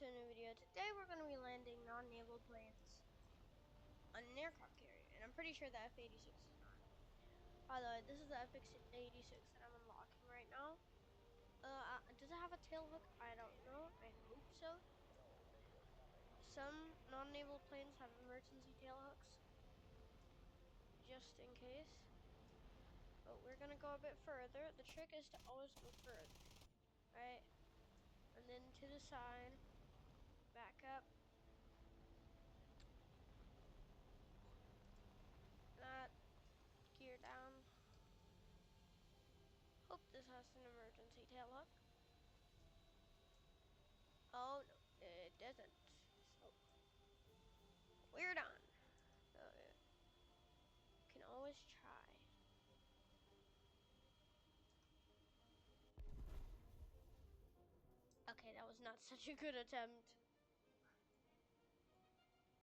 to a new video. Today we're going to be landing non-naval planes on an aircraft carrier, and I'm pretty sure the F-86 is not. By the way, this is the F-86 that I'm unlocking right now. Does it have a tail hook? I don't know. I hope so. Some non-naval planes have emergency tail hooks, just in case. But we're going to go a bit further. The trick is to always go further, right? And then to the side, back up. That, gear down. Hope this has an emergency tail hook. Oh no, it doesn't. So we're done. So you can always try. Okay, that was not such a good attempt.